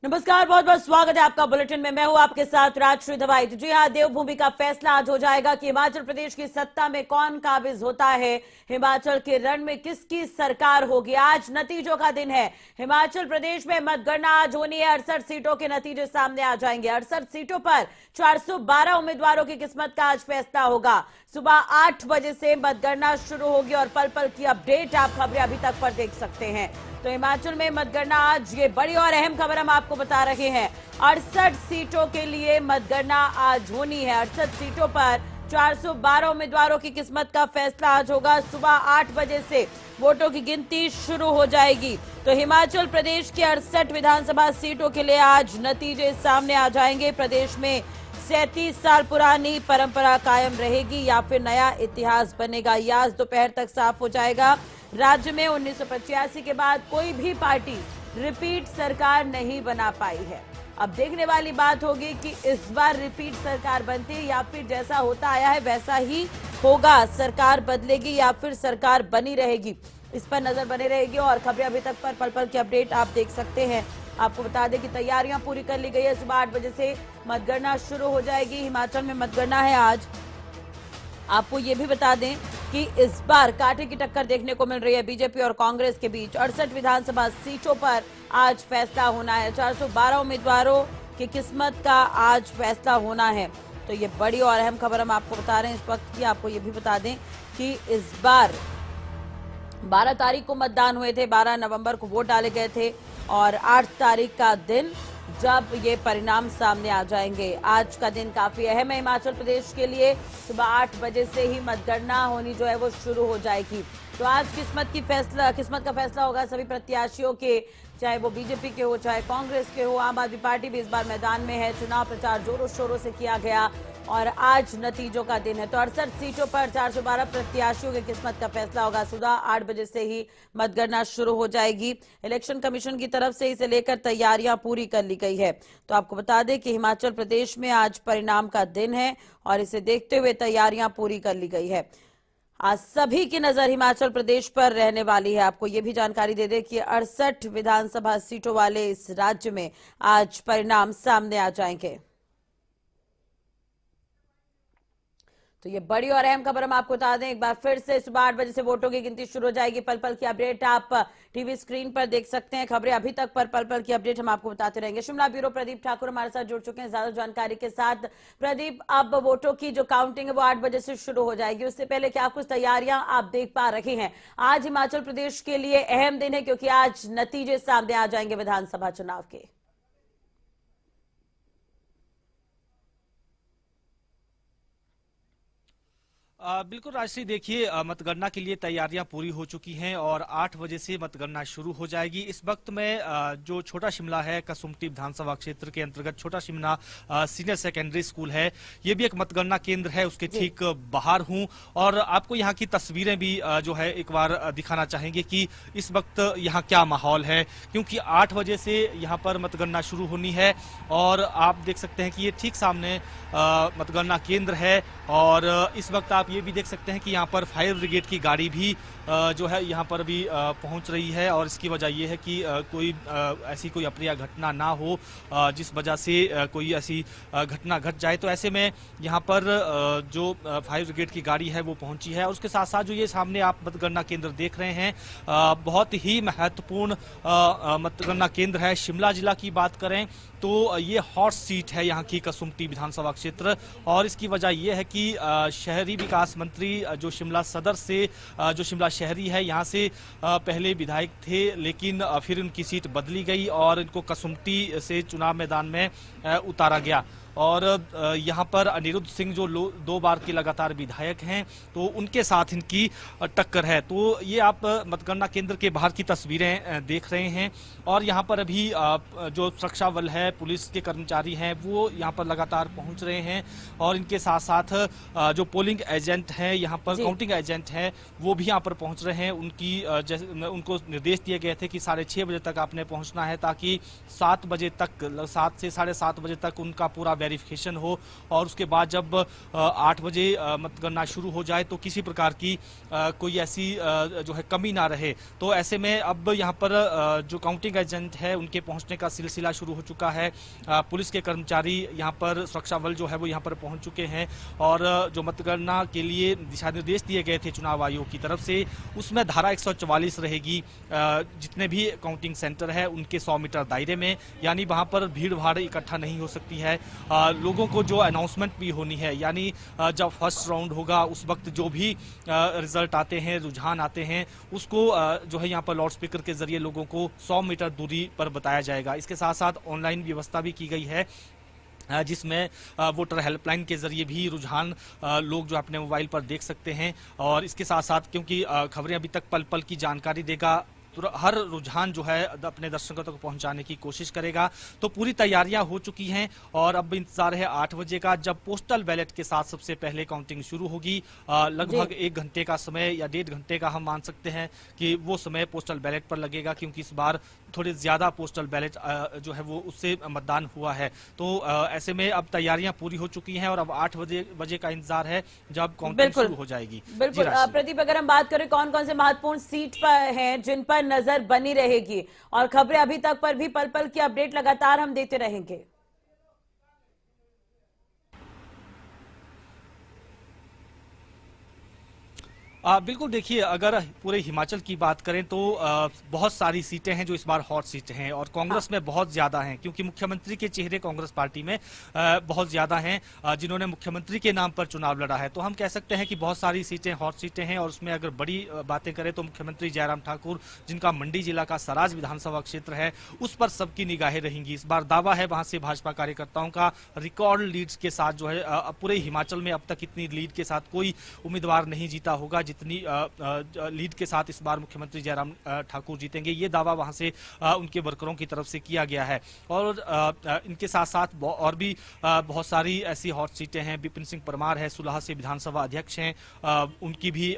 नमस्कार, बहुत बहुत स्वागत है आपका बुलेटिन में। मैं हूं आपके साथ राजश्री दवाई। जी हां, देवभूमि का फैसला आज हो जाएगा कि हिमाचल प्रदेश की सत्ता में कौन काबिज होता है, हिमाचल के रण में किसकी सरकार होगी। आज नतीजों का दिन है। हिमाचल प्रदेश में मतगणना आज होनी है। 68 सीटों के नतीजे सामने आ जाएंगे। 68 सीटों पर 412 उम्मीदवारों की किस्मत का आज फैसला होगा। सुबह 8 बजे से मतगणना शुरू होगी और पल पल की अपडेट आप खबरें अभी तक पर देख सकते हैं। तो हिमाचल में मतगणना आज, ये बड़ी और अहम खबर हम आपको बता रहे हैं। 68 सीटों के लिए मतगणना आज होनी है। 68 सीटों पर 412 उम्मीदवारों की किस्मत का फैसला आज होगा। सुबह 8 बजे से वोटों की गिनती शुरू हो जाएगी। तो हिमाचल प्रदेश की 68 विधानसभा सीटों के लिए आज नतीजे सामने आ जाएंगे। प्रदेश में 37 साल पुरानी परंपरा कायम रहेगी या फिर नया इतिहास बनेगा, यह आज दोपहर तक साफ हो जाएगा। राज्य में 1985 के बाद कोई भी पार्टी रिपीट सरकार नहीं बना पाई है। अब देखने वाली बात होगी कि इस बार रिपीट सरकार बनती है या फिर जैसा होता आया है वैसा ही होगा। सरकार बदलेगी या फिर सरकार बनी रहेगी, इस पर नजर बनी रहेगी। और खबरें अभी तक पर पल पल की अपडेट आप देख सकते हैं। आपको बता दें कि तैयारियां पूरी कर ली गई है। सुबह 8 बजे से मतगणना शुरू हो जाएगी। हिमाचल में मतगणना है आज। आपको ये भी बता दें कि इस बार कांटे की टक्कर देखने को मिल रही है बीजेपी और कांग्रेस के बीच। 68 विधानसभा सीटों पर आज फैसला होना है। 412 उम्मीदवारों की किस्मत का आज फैसला होना है। तो ये बड़ी और अहम खबर हम आपको बता रहे हैं इस वक्त की। आपको ये भी बता दें कि इस बार 12 तारीख को मतदान हुए थे, 12 नवंबर को वोट डाले गए थे और 8 तारीख का दिन जब ये परिणाम सामने आ जाएंगे। आज का दिन काफी अहम है हिमाचल प्रदेश के लिए। सुबह 8 बजे से ही मतगणना होनी जो है वो शुरू हो जाएगी। तो आज किस्मत का फैसला होगा सभी प्रत्याशियों के, चाहे वो बीजेपी के हो, चाहे कांग्रेस के हो। आम आदमी पार्टी भी इस बार मैदान में है। चुनाव प्रचार जोरों शोरों से किया गया और आज नतीजों का दिन है। तो 68 सीटों पर 412 प्रत्याशियों की किस्मत का फैसला होगा। सुबह 8 बजे से ही मतगणना शुरू हो जाएगी। इलेक्शन कमीशन की तरफ से इसे लेकर तैयारियां पूरी कर ली गई है। तो आपको बता दें कि हिमाचल प्रदेश में आज परिणाम का दिन है और इसे देखते हुए तैयारियां पूरी कर ली गई है। आज सभी की नजर हिमाचल प्रदेश पर रहने वाली है। आपको यह भी जानकारी दे दें कि 68 विधानसभा सीटों वाले इस राज्य में आज परिणाम सामने आ जाएंगे। तो ये बड़ी और अहम खबर हम आपको बता दें एक बार फिर से। सुबह 8 बजे से वोटों की गिनती शुरू हो जाएगी। पल पल की अपडेट आप टीवी स्क्रीन पर देख सकते हैं। खबरें अभी तक पर पल पल की अपडेट हम आपको बताते रहेंगे। शिमला ब्यूरो प्रदीप ठाकुर हमारे साथ जुड़ चुके हैं ज्यादा जानकारी के साथ। प्रदीप, अब वोटों की जो काउंटिंग है वो 8 बजे से शुरू हो जाएगी। उससे पहले क्या कुछ तैयारियां आप देख पा रहे हैं? आज हिमाचल प्रदेश के लिए अहम दिन है क्योंकि आज नतीजे सामने आ जाएंगे विधानसभा चुनाव के। बिल्कुल राजश्री, देखिए मतगणना के लिए तैयारियां पूरी हो चुकी हैं और 8 बजे से मतगणना शुरू हो जाएगी। इस वक्त में जो छोटा शिमला है, कसुम्पटी विधानसभा क्षेत्र के अंतर्गत छोटा शिमला सीनियर सेकेंडरी स्कूल है, ये भी एक मतगणना केंद्र है, उसके ठीक बाहर हूं और आपको यहाँ की तस्वीरें भी जो है एक बार दिखाना चाहेंगे कि इस वक्त यहाँ क्या माहौल है, क्योंकि 8 बजे से यहाँ पर मतगणना शुरू होनी है और आप देख सकते हैं कि ये ठीक सामने मतगणना केंद्र है और इस वक्त आप ये भी देख सकते हैं कि यहाँ पर फायर ब्रिगेड की गाड़ी भी जो है यहाँ पर भी पहुंच रही है और इसकी वजह ये है कि ऐसी कोई अप्रिय घटना ना हो जिस वजह से कोई ऐसी घटना घट जाए। तो ऐसे में यहाँ पर जो फायर ब्रिगेड की गाड़ी है वो पहुंची है और उसके साथ साथ जो ये सामने आप मतगणना केंद्र देख रहे हैं बहुत ही महत्वपूर्ण मतगणना केंद्र है। शिमला जिला की बात करें तो ये हॉट सीट है यहाँ की कसुम्पटी विधानसभा क्षेत्र और इसकी वजह यह है कि शहरी विकास मंत्री जो शिमला सदर से जो शिमला शहरी है यहाँ से पहले विधायक थे, लेकिन फिर उनकी सीट बदली गई और इनको कसुम्पटी से चुनाव मैदान में उतारा गया और यहाँ पर अनिरुद्ध सिंह जो 2 बार के लगातार विधायक हैं तो उनके साथ इनकी टक्कर है। तो ये आप मतगणना केंद्र के बाहर की तस्वीरें देख रहे हैं और यहाँ पर अभी जो सुरक्षा बल है, पुलिस के कर्मचारी हैं वो यहाँ पर लगातार पहुँच रहे हैं और इनके साथ साथ जो पोलिंग एजेंट हैं, यहाँ पर काउंटिंग एजेंट हैं, वो भी यहाँ पर पहुँच रहे हैं। उनको निर्देश दिए गए थे कि 6:30 बजे तक आपने पहुँचना है ताकि 7 बजे तक, 7 से 7:30 बजे तक उनका पूरा वेरिफिकेशन हो और उसके बाद जब 8 बजे मतगणना शुरू हो जाए तो किसी प्रकार की कोई ऐसी जो है कमी ना रहे। तो ऐसे में अब यहाँ पर जो काउंटिंग एजेंट है उनके पहुंचने का सिलसिला शुरू हो चुका है। पुलिस के कर्मचारी यहाँ पर, सुरक्षा बल जो है वो यहाँ पर पहुंच चुके हैं और जो मतगणना के लिए दिशा निर्देश दिए गए थे चुनाव आयोग की तरफ से, उसमें धारा 144 रहेगी जितने भी काउंटिंग सेंटर है उनके 100 मीटर दायरे में, यानी वहां पर भीड़ भाड़ इकट्ठा नहीं हो सकती है। लोगों को जो अनाउंसमेंट भी होनी है, यानी जब फर्स्ट राउंड होगा उस वक्त जो भी रिजल्ट आते हैं, रुझान आते हैं, उसको जो है यहाँ पर लाउड स्पीकर के जरिए लोगों को 100 मीटर दूरी पर बताया जाएगा। इसके साथ साथ ऑनलाइन व्यवस्था भी की गई है जिसमें वोटर हेल्पलाइन के जरिए भी रुझान लोग जो अपने मोबाइल पर देख सकते हैं। और इसके साथ साथ क्योंकि खबरें अभी तक पल पल की जानकारी देगा, तो हर रुझान जो है अपने दर्शकों तक पहुंचाने की कोशिश करेगा। तो पूरी तैयारियां हो चुकी हैं और अब इंतजार है 8 बजे का, जब पोस्टल बैलेट के साथ सबसे पहले काउंटिंग शुरू होगी। लगभग 1 घंटे का समय या 1.5 घंटे का हम मान सकते हैं कि वो समय पोस्टल बैलेट पर लगेगा, क्योंकि इस बार थोड़े ज्यादा पोस्टल बैलेट जो है वो उससे मतदान हुआ है। तो ऐसे में अब तैयारियां पूरी हो चुकी हैं और अब 8 बजे का इंतजार है जब काउंटिंग शुरू हो जाएगी। बिल्कुल प्रदीप, अगर हम बात करें कौन कौन से महत्वपूर्ण सीट पर हैं जिन पर नजर बनी रहेगी, और खबरें अभी तक पर भी पल पल की अपडेट लगातार हम देते रहेंगे। बिल्कुल, देखिए अगर पूरे हिमाचल की बात करें तो बहुत सारी सीटें हैं जो इस बार हॉट सीटें हैं और कांग्रेस में बहुत ज्यादा हैं, क्योंकि मुख्यमंत्री के चेहरे कांग्रेस पार्टी में बहुत ज्यादा हैं जिन्होंने मुख्यमंत्री के नाम पर चुनाव लड़ा है। तो हम कह सकते हैं कि बहुत सारी सीटें हॉट सीटें हैं और उसमें अगर बड़ी बातें करें तो मुख्यमंत्री जयराम ठाकुर, जिनका मंडी जिला का सराज विधानसभा क्षेत्र है, उस पर सबकी निगाहें रहेंगी। इस बार दावा है वहां से भाजपा कार्यकर्ताओं का, रिकॉर्ड लीड्स के साथ जो है पूरे हिमाचल में अब तक इतनी लीड के साथ कोई उम्मीदवार नहीं जीता होगा जितनी लीड के साथ इस बार मुख्यमंत्री जयराम ठाकुर जीतेंगे। ये दावा वहां से उनके वर्करों की तरफ से किया गया है। और इनके साथ साथ और भी बहुत सारी ऐसी हॉट सीटें हैं। विपिन सिंह परमार है, सुलह से विधानसभा अध्यक्ष हैं, उनकी भी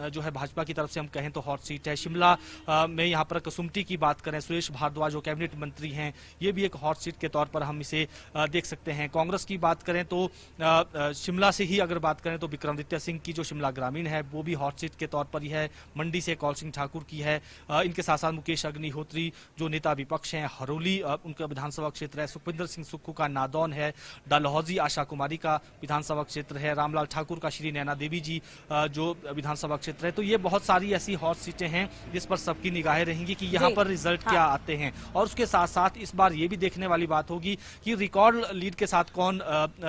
जो है भाजपा की तरफ से हम कहें तो हॉट सीट है। शिमला में यहाँ पर कसुम्पटी की बात करें, सुरेश भारद्वाज जो कैबिनेट मंत्री हैं, ये भी एक हॉट सीट के तौर पर हम इसे देख सकते हैं। कांग्रेस की बात करें तो शिमला से ही अगर बात करें तो विक्रमादित्य सिंह की जो शिमला ग्रामीण है वो भी हॉट सीट के तौर पर ही है। मंडी से कौल सिंह ठाकुर की है। इनके साथ साथ मुकेश अग्निहोत्री जो नेता विपक्ष हैं, हरोली उनका विधानसभा क्षेत्र है। सुखविंदर सिंह सुक्खू का नादौन है। डलहौजी आशा कुमारी का विधानसभा क्षेत्र है। रामलाल ठाकुर का श्री नैना देवी जी जो विधानसभा क्षेत्र है। तो ये बहुत सारी ऐसी हॉट सीटें हैं जिस पर सबकी निगाहें रहेंगी कि यहाँ पर रिजल्ट क्या आते हैं। और उसके साथ साथ इस बार ये भी देखने वाली बात होगी कि रिकॉर्ड लीड के साथ कौन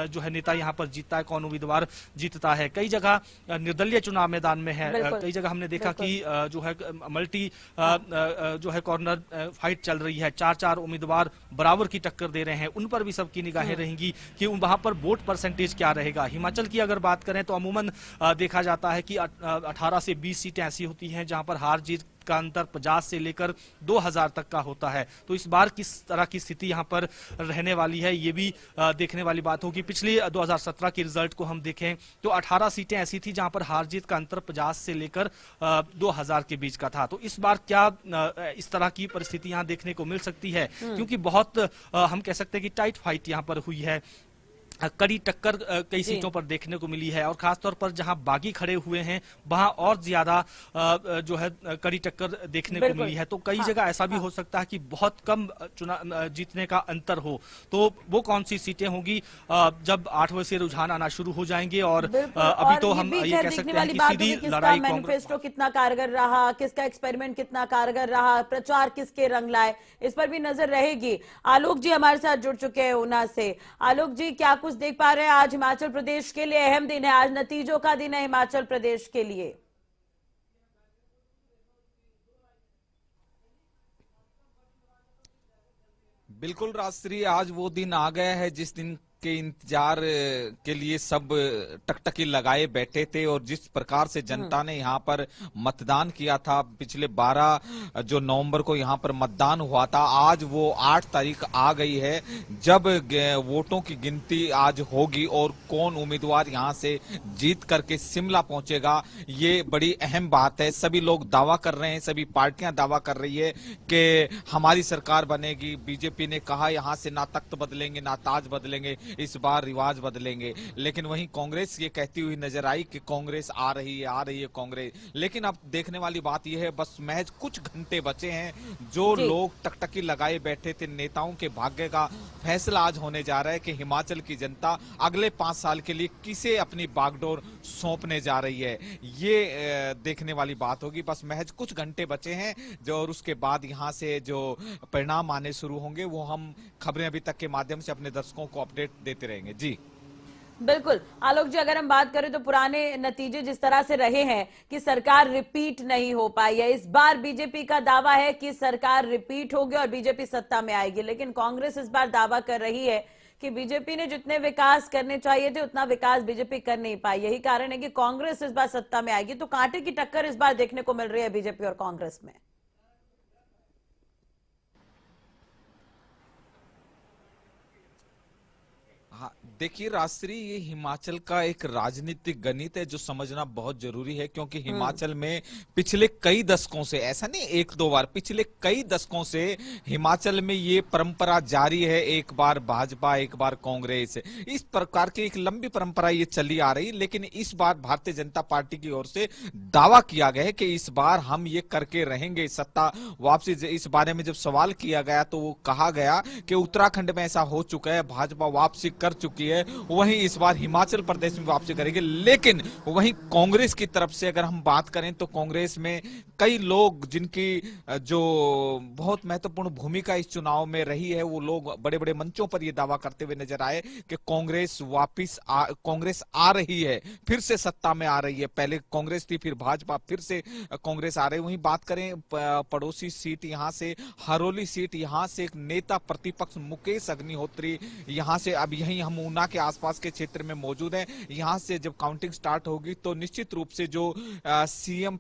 जो है नेता यहाँ पर जीतता है, कौन उम्मीदवार जीतता है। कई जगह निर्दलीय चुनाव मैदान में है, कई जगह हमने देखा कि जो है मल्टी जो है कॉर्नर फाइट चल रही है, 4-4 उम्मीदवार बराबर की टक्कर दे रहे हैं। उन पर भी सबकी निगाहें रहेंगी कि वहां पर वोट परसेंटेज क्या रहेगा। हिमाचल की अगर बात करें तो अमूमन देखा जाता है कि 18 से 20 सीटें ऐसी होती हैं जहां पर हार जीत का अंतर 50 से लेकर 2000 तक का होता है। तो इस बार किस तरह की स्थिति यहां पर रहने वाली है ये भी देखने वाली बात होगी। पिछली 2017 के रिजल्ट को हम देखें तो 18 सीटें ऐसी थी जहां पर हार जीत का अंतर 50 से लेकर 2000 के बीच का था। तो इस बार क्या इस तरह की परिस्थिति यहां देखने को मिल सकती है, क्योंकि बहुत हम कह सकते हैं कि टाइट फाइट यहां पर हुई है। कड़ी टक्कर कई सीटों पर देखने को मिली है और खासतौर पर जहां बागी खड़े हुए हैं वहां और ज्यादा जो है कड़ी टक्कर देखने को मिली है। तो कई जगह ऐसा भी हो सकता है कि बहुत कम चुनाव जीतने का अंतर हो। तो वो कौन सी सीटें होंगी जब 8 बजे से रुझान आना शुरू हो जाएंगे। और अभी तो हम ये कह सकते हैं कि सीधी लड़ाई मैनिफेस्टो कितना कारगर रहा, किसका एक्सपेरिमेंट कितना कारगर रहा, प्रचार किसके रंग लाए, इस पर भी नजर रहेगी। आलोक जी हमारे साथ जुड़ चुके हैं ऊना से। आलोक जी, क्या कुछ देख पा रहे हैं? आज हिमाचल प्रदेश के लिए अहम दिन है, आज नतीजों का दिन है हिमाचल प्रदेश के लिए। बिल्कुल राजश्री, आज वो दिन आ गया है जिस दिन के इंतजार के लिए सब टकटकी लगाए बैठे थे और जिस प्रकार से जनता ने यहाँ पर मतदान किया था पिछले 12 जो नवंबर को यहाँ पर मतदान हुआ था, आज वो 8 तारीख आ गई है जब वोटों की गिनती आज होगी और कौन उम्मीदवार यहाँ से जीत करके शिमला पहुंचेगा। ये बड़ी अहम बात है। सभी लोग दावा कर रहे हैं, सभी पार्टियां दावा कर रही है कि हमारी सरकार बनेगी। बीजेपी ने कहा यहाँ से ना तख्त बदलेंगे ना ताज बदलेंगे, इस बार रिवाज बदलेंगे। लेकिन वहीं कांग्रेस ये कहती हुई नजर आई कि कांग्रेस आ रही है कांग्रेस। लेकिन अब देखने वाली बात यह है, बस महज कुछ घंटे बचे हैं, जो लोग टकटकी लगाए बैठे थे, नेताओं के भाग्य का फैसला आज होने जा रहा है कि हिमाचल की जनता अगले 5 साल के लिए किसे अपनी बागडोर सौंपने जा रही है। ये देखने वाली बात होगी। बस महज कुछ घंटे बचे हैं जो, और उसके बाद यहां से जो परिणाम आने शुरू होंगे वो हम खबरें अभी तक के माध्यम से अपने दर्शकों को अपडेट देते रहेंगे। जी बिल्कुल आलोक जी, अगर हम बात करें तो पुराने नतीजे जिस तरह से रहे हैं कि सरकार रिपीट नहीं हो पाई है, इस बार बीजेपी का दावा है कि सरकार रिपीट होगी और बीजेपी सत्ता में आएगी, लेकिन कांग्रेस इस बार दावा कर रही है कि बीजेपी ने जितने विकास करने चाहिए थे उतना विकास बीजेपी कर नहीं पाई। यही कारण है कि कांग्रेस इस बार सत्ता में आएगी। तो कांटे की टक्कर इस बार देखने को मिल रही है बीजेपी और कांग्रेस में। हाँ, देखिए राजश्री, ये हिमाचल का एक राजनीतिक गणित है जो समझना बहुत जरूरी है, क्योंकि हिमाचल में पिछले कई दशकों से, ऐसा नहीं एक दो बार, पिछले कई दशकों से हिमाचल में ये परंपरा जारी है, एक बार भाजपा एक बार कांग्रेस, इस प्रकार की एक लंबी परंपरा ये चली आ रही। लेकिन इस बार भारतीय जनता पार्टी की ओर से दावा किया गया है कि इस बार हम ये करके रहेंगे सत्ता वापसी। इस बारे में जब सवाल किया गया तो वो कहा गया कि उत्तराखंड में ऐसा हो चुका है, भाजपा वापसी कर चुकी है, वहीं इस बार हिमाचल प्रदेश में वापसी करेंगे। लेकिन वहीं कांग्रेस की तरफ से अगर हम बात करें तो कांग्रेस में कई लोग जिनकी जो बहुत महत्वपूर्ण भूमिका इस चुनाव में रही है, वो लोग बड़े बड़े मंचों पर यह दावा करते हुए नजर आए कि कांग्रेस आ रही है, फिर से सत्ता में आ रही है। पहले कांग्रेस थी, फिर भाजपा, फिर से कांग्रेस आ रही है। वहीं बात करें पड़ोसी सीट यहां से हरोली सीट, यहां से एक नेता प्रतिपक्ष मुकेश अग्निहोत्री, यहां से अब यहीं हम ऊना के आसपास के क्षेत्र में मौजूद हैं। यहां से जब काउंटिंग स्टार्ट होगी तो निश्चित रूप से जो सीएम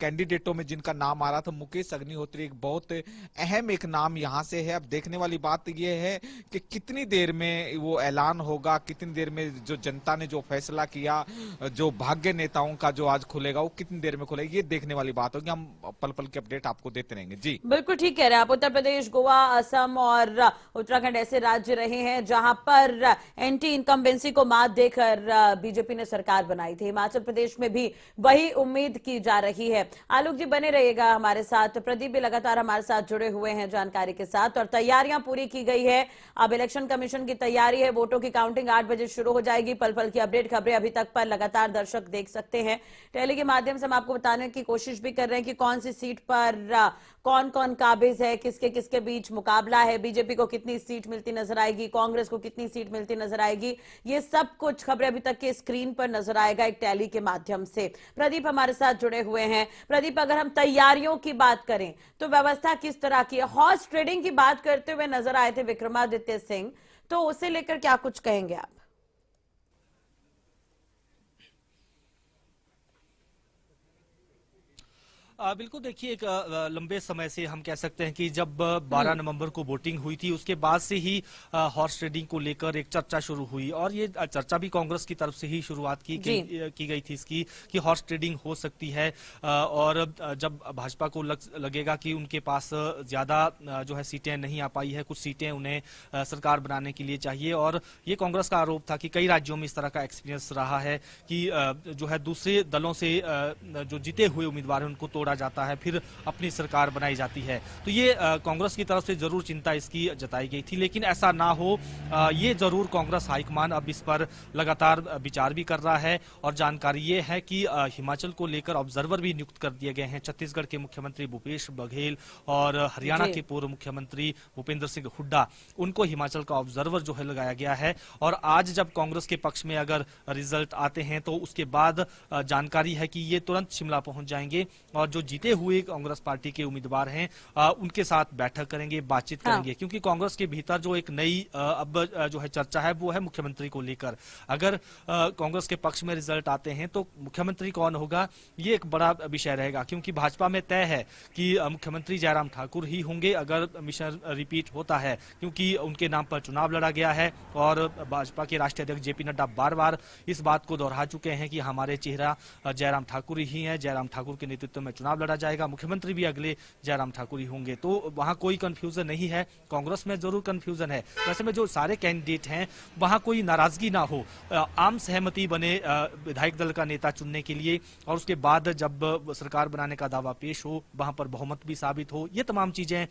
कैंडिडेटों में जिनका नाम आ रहा था, मुकेश अग्निहोत्री एक बहुत अहम एक नाम यहां से है। अब देखने वाली बात यह है कि कितनी देर में वो ऐलान होगा, कितनी देर में जो जनता ने जो फैसला किया, जो भाग्य नेताओं का जो आज खुलेगा, वो कितनी देर में खुलेगा, ये देखने वाली बात होगी। हम पल पल के अपडेट आपको देते रहेंगे। जी बिल्कुल ठीक कह रहे हैं आप। उत्तर प्रदेश, गोवा, असम और उत्तराखंड ऐसे राज्य रहे हैं जहां पर एंटी इनकम्बेंसी को मात देकर बीजेपी ने सरकार बनाई थी। हिमाचल प्रदेश में भी वही उम्मीद की जा रही है। आलोक जी बने रहिएगा हमारे साथ, प्रदीप भी लगातार हमारे साथ जुड़े हुए हैं जानकारी के साथ। और तैयारियां पूरी की गई है, अब इलेक्शन कमीशन की तैयारी है, वोटों की काउंटिंग 8 बजे शुरू हो जाएगी। पल पल की अपडेट खबरें अभी तक पर लगातार दर्शक देख सकते हैं। टेली के माध्यम से हम आपको बताने की कोशिश भी कर रहे हैं कि कौन सी सीट पर कौन कौन काबिज है, किसके किसके बीच मुकाबला है, बीजेपी को कितनी सीट मिलती नजर आएगी, कांग्रेस को कितनी सीट मिलती नजर आएगी, ये सब कुछ खबरें अभी तक के स्क्रीन पर नजर आएगा एक टैली के माध्यम से। प्रदीप हमारे साथ जुड़े हुए हैं। प्रदीप, अगर हम तैयारियों की बात करें तो व्यवस्था किस तरह की है? हॉर्स ट्रेडिंग की बात करते हुए नजर आए थे विक्रमादित्य सिंह, तो उसे लेकर क्या कुछ कहेंगे आप? बिल्कुल, देखिए एक लंबे समय से हम कह सकते हैं कि जब 12 नवंबर को वोटिंग हुई थी उसके बाद से ही हॉर्स ट्रेडिंग को लेकर एक चर्चा शुरू हुई, और ये चर्चा भी कांग्रेस की तरफ से ही शुरुआत की गई थी इसकी कि हॉर्स ट्रेडिंग हो सकती है। और जब भाजपा को लगेगा कि उनके पास ज्यादा जो है सीटें नहीं आ पाई है, कुछ सीटें उन्हें सरकार बनाने के लिए चाहिए। और ये कांग्रेस का आरोप था कि कई राज्यों में इस तरह का एक्सपीरियंस रहा है कि जो है दूसरे दलों से जो जीते हुए उम्मीदवार हैं उनको तोड़ा जाता है, फिर अपनी सरकार बनाई जाती है। तो ये कांग्रेस की तरफ से जरूर चिंता इसकी जताई गई थी, लेकिन ऐसा ना हो ये जरूर कांग्रेस हाईकमान अब इस पर लगातार विचार भी कर रहा है। और जानकारी ये है कि हिमाचल को लेकर ऑब्जर्वर भी नियुक्त कर दिए गए हैं। छत्तीसगढ़ के मुख्यमंत्री भूपेश बघेल और हरियाणा के पूर्व मुख्यमंत्री भूपेंद्र सिंह हुड्डा, उनको हिमाचल का ऑब्जर्वर जो है लगाया गया है। और आज जब कांग्रेस के पक्ष में अगर रिजल्ट आते हैं तो उसके बाद जानकारी है कि ये तुरंत शिमला पहुंच जाएंगे और जो जीते हुए कांग्रेस पार्टी के उम्मीदवार हैं उनके साथ बैठक करेंगे, बातचीत करेंगे। क्योंकि कांग्रेस के भीतर जो एक नई अब जो है चर्चा है वो है मुख्यमंत्री को लेकर। अगर कांग्रेस के पक्ष में रिजल्ट आते हैं तो मुख्यमंत्री कौन होगा ये एक बड़ा विषय रहेगा, क्योंकि भाजपा में तय है कि मुख्यमंत्री जयराम ठाकुर ही होंगे अगर मिशन रिपीट होता है, क्योंकि उनके नाम पर चुनाव लड़ा गया है। और भाजपा के राष्ट्रीय अध्यक्ष जेपी नड्डा बार बार इस बात को दोहरा चुके हैं कि हमारे चेहरा जयराम ठाकुर ही हैं, जयराम ठाकुर के नेतृत्व में चुनाव चुनाव लड़ा जाएगा, मुख्यमंत्री भी अगले जयराम ठाकुर ही होंगे। तो वहां कोई कंफ्यूजन नहीं है। कांग्रेस में जरूर कंफ्यूजन है, वैसे में जो सारे कैंडिडेट हैं वहां कोई नाराजगी ना हो, आम सहमति बने विधायक दल का नेता चुनने के लिए, और उसके बाद जब सरकार बनाने का दावा पेश हो वहां पर बहुमत भी साबित हो। ये तमाम चीजें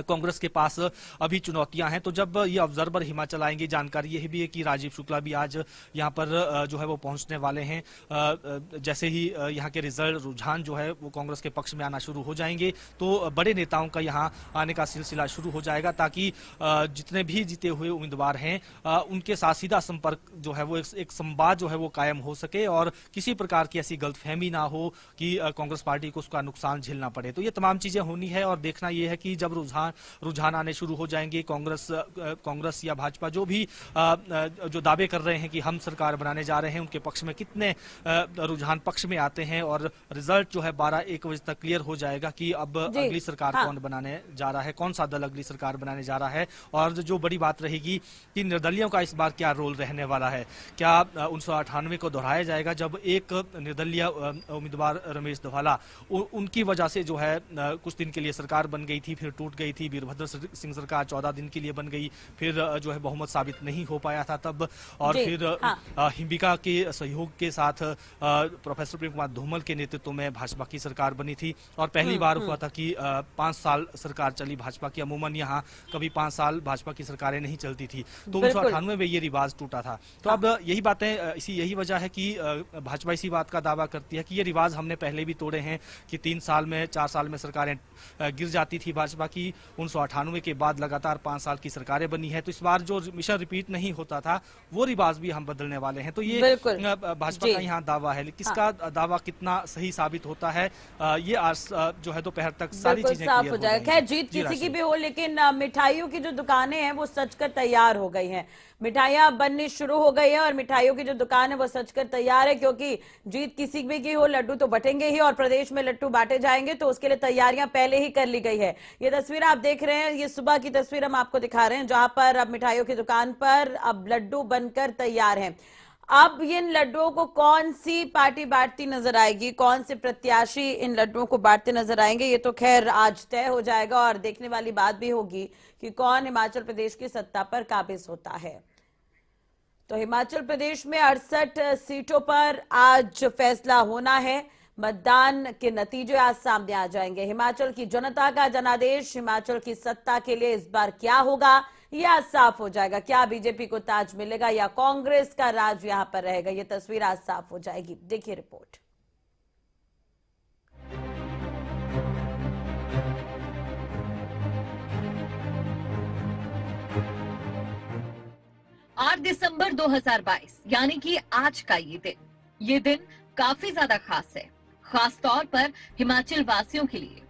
कांग्रेस के पास अभी चुनौतियां हैं। तो जब ये ऑब्जर्वर हिमाचल आएंगे, जानकारी यह भी है कि राजीव शुक्ला भी आज यहां पर जो है वो पहुंचने वाले हैं। जैसे ही यहां के रिजल्ट रुझान जो है वो कांग्रेस के पक्ष में आना शुरू हो जाएंगे तो बड़े नेताओं का यहां आने का सिलसिला शुरू हो जाएगा, ताकि जितने भी जीते हुए उम्मीदवार हैं उनके साथ सीधा संपर्क जो है वो एक संवाद जो है वो कायम हो सके और किसी प्रकार की ऐसी गलतफहमी ना हो कि कांग्रेस पार्टी को उसका नुकसान झेलना पड़े। तो ये तमाम चीजें होनी है और देखना यह है कि जब रुझान आने शुरू हो जाएंगे, कांग्रेस या भाजपा जो भी जो दावे कर रहे हैं कि हम सरकार बनाने जा रहे हैं, उनके पक्ष में कितने रुझान पक्ष में आते हैं, और रिजल्ट जो है 12-1 बजे तक क्लियर हो जाएगा कि अब अगली सरकार कौन बनाने जा रहा है, कौन सा दल अगली सरकार बनाने जा रहा है। और जो बड़ी बात रहेगी कि निर्दलियों का इस बार क्या रोल रहने वाला है। क्या 1998 को दोहराया जाएगा जब एक निर्दलीय उम्मीदवार रमेश धवाला उनकी वजह से जो है कुछ दिन के लिए सरकार बन गई थी, फिर टूट गई थी। वीरभद्र सिंह सरकार 14 दिन के लिए बन गई, फिर जो है बहुमत साबित नहीं हो पाया था तब, और फिर हिम्बिका के सहयोग के साथ प्रोफेसर प्रेम कुमार धूमल के नेतृत्व में भाजपा की सरकार बनी थी। और पहली बार हुआ था कि 5 साल सरकार चली भाजपा की। अमूमन यहाँ कभी 5 साल भाजपा की सरकारें नहीं चलती थी। तो 1998 में ये रिवाज टूटा था। तो अब यही बातें यही वजह है कि भाजपा इसी बात का दावा करती है कि ये रिवाज हमने पहले भी तोड़े हैं कि 3 साल में 4 साल में सरकारें गिर जाती थी भाजपा की। 1998 के बाद लगातार 5 साल की सरकारें बनी है। तो इस बार जो मिशन रिपीट नहीं होता था वो रिवाज भी हम बदलने वाले हैं। तो ये भाजपा का यहाँ दावा है, किसका दावा कितना सही साबित होता है ये आज जो है दोपहर तक सारी चीजें साफ हो जाएगा। खैर जीत किसी की भी हो, लेकिन मिठाइयों की जो दुकानें हैं वो सजकर तैयार हो गई हैं। मिठाइयां बननी शुरू हो गई है और मिठाइयों की जो दुकान है वो सजकर तैयार है, क्योंकि जीत किसी भी की हो लड्डू तो बटेंगे ही और प्रदेश में लड्डू बांटे जाएंगे। तो उसके लिए तैयारियां पहले ही कर ली गई है। ये तस्वीर आप देख रहे हैं, ये सुबह की तस्वीर हम आपको दिखा रहे हैं, जहां पर अब मिठाइयों की दुकान पर अब लड्डू बनकर तैयार हैं। अब इन लड्डुओं को कौन सी पार्टी बांटती नजर आएगी, कौन से प्रत्याशी इन लड्डुओं को बांटते नजर आएंगे, ये तो खैर आज तय हो जाएगा। और देखने वाली बात भी होगी कि कौन हिमाचल प्रदेश की सत्ता पर काबिज होता है। तो हिमाचल प्रदेश में 68 सीटों पर आज फैसला होना है। मतदान के नतीजे आज सामने आ जाएंगे। हिमाचल की जनता का जनादेश हिमाचल की सत्ता के लिए इस बार क्या होगा, यह आज साफ हो जाएगा। क्या बीजेपी को ताज मिलेगा या कांग्रेस का राज यहां पर रहेगा, यह तस्वीर आज साफ हो जाएगी। देखिए रिपोर्ट। आठ दिसंबर 2022 यानी कि आज का ये दिन काफी ज्यादा खास है, खास तौर पर हिमाचल वासियों के लिए।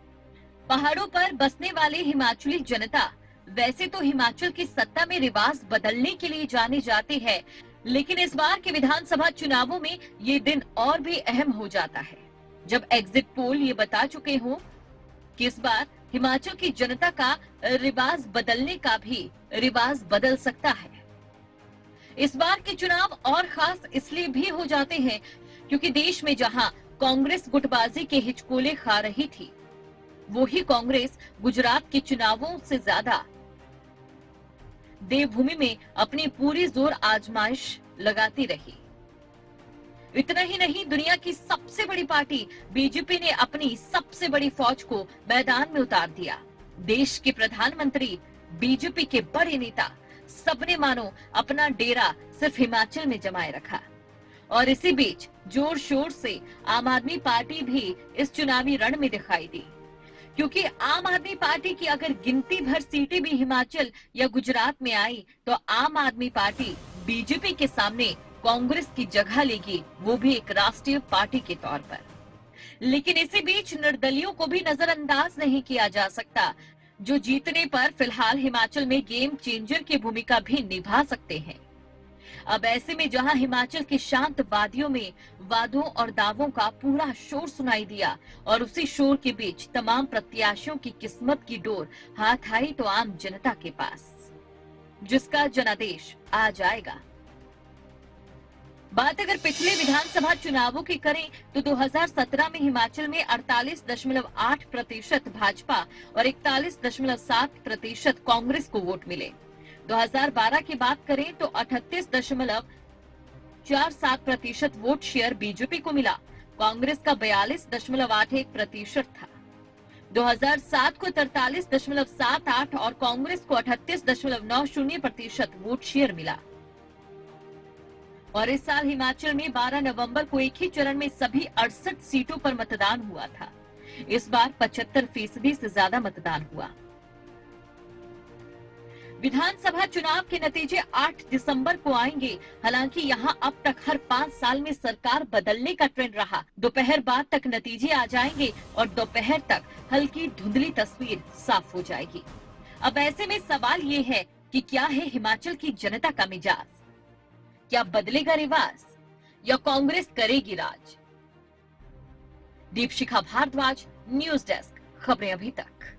पहाड़ों पर बसने वाले हिमाचली जनता वैसे तो हिमाचल की सत्ता में रिवाज बदलने के लिए जाने जाते हैं, लेकिन इस बार के विधानसभा चुनावों में ये दिन और भी अहम हो जाता है, जब एग्जिट पोल ये बता चुके हों कि इस बार हिमाचल की जनता का रिवाज बदलने का भी रिवाज बदल सकता है। इस बार के चुनाव और खास इसलिए भी हो जाते हैं क्योंकि देश में जहां कांग्रेस गुटबाजी के हिचकोले खा रही थी, वही कांग्रेस गुजरात के चुनावों से ज्यादा देवभूमि में अपनी पूरी जोर आजमाइश लगाती रही। इतना ही नहीं, दुनिया की सबसे बड़ी पार्टी बीजेपी ने अपनी सबसे बड़ी फौज को मैदान में उतार दिया। देश के प्रधानमंत्री, बीजेपी के बड़े नेता, सबने मानो अपना डेरा सिर्फ हिमाचल में जमाए रखा। और इसी बीच जोर शोर से आम आदमी पार्टी भी इस चुनावी रण में दिखाई दी, क्योंकि आम आदमी पार्टी की अगर गिनती भर सीटें भी हिमाचल या गुजरात में आई तो आम आदमी पार्टी बीजेपी के सामने कांग्रेस की जगह लेगी, वो भी एक राष्ट्रीय पार्टी के तौर पर। लेकिन इसी बीच निर्दलियों को भी नजरअंदाज नहीं किया जा सकता, जो जीतने पर फिलहाल हिमाचल में गेम चेंजर की भूमिका भी निभा सकते हैं। अब ऐसे में जहां हिमाचल के शांत वादियों में वादों और दावों का पूरा शोर सुनाई दिया और उसी शोर के बीच तमाम प्रत्याशियों की किस्मत की डोर हाथ आई तो आम जनता के पास, जिसका जनादेश आ जाएगा। बात अगर पिछले विधानसभा चुनावों की करें तो 2017 में हिमाचल में 48.8% भाजपा और 41.7% कांग्रेस को वोट मिले। 2012 की बात करें तो 38.47% वोट शेयर बीजेपी को मिला। कांग्रेस का 42.81% था। 2007 को 43.78 और कांग्रेस को 38.90% वोट शेयर मिला। और इस साल हिमाचल में 12 नवंबर को एक ही चरण में सभी 68 सीटों पर मतदान हुआ था। इस बार 75% से ज्यादा मतदान हुआ। विधानसभा चुनाव के नतीजे 8 दिसंबर को आएंगे। हालांकि यहां अब तक हर 5 साल में सरकार बदलने का ट्रेंड रहा। दोपहर बाद तक नतीजे आ जाएंगे और दोपहर तक हल्की धुंधली तस्वीर साफ हो जाएगी। अब ऐसे में सवाल ये है कि क्या है हिमाचल की जनता का मिजाज? क्या बदलेगा रिवाज या कांग्रेस करेगी राज? दीपशिखा भारद्वाज, न्यूज डेस्क, खबरें अभी तक।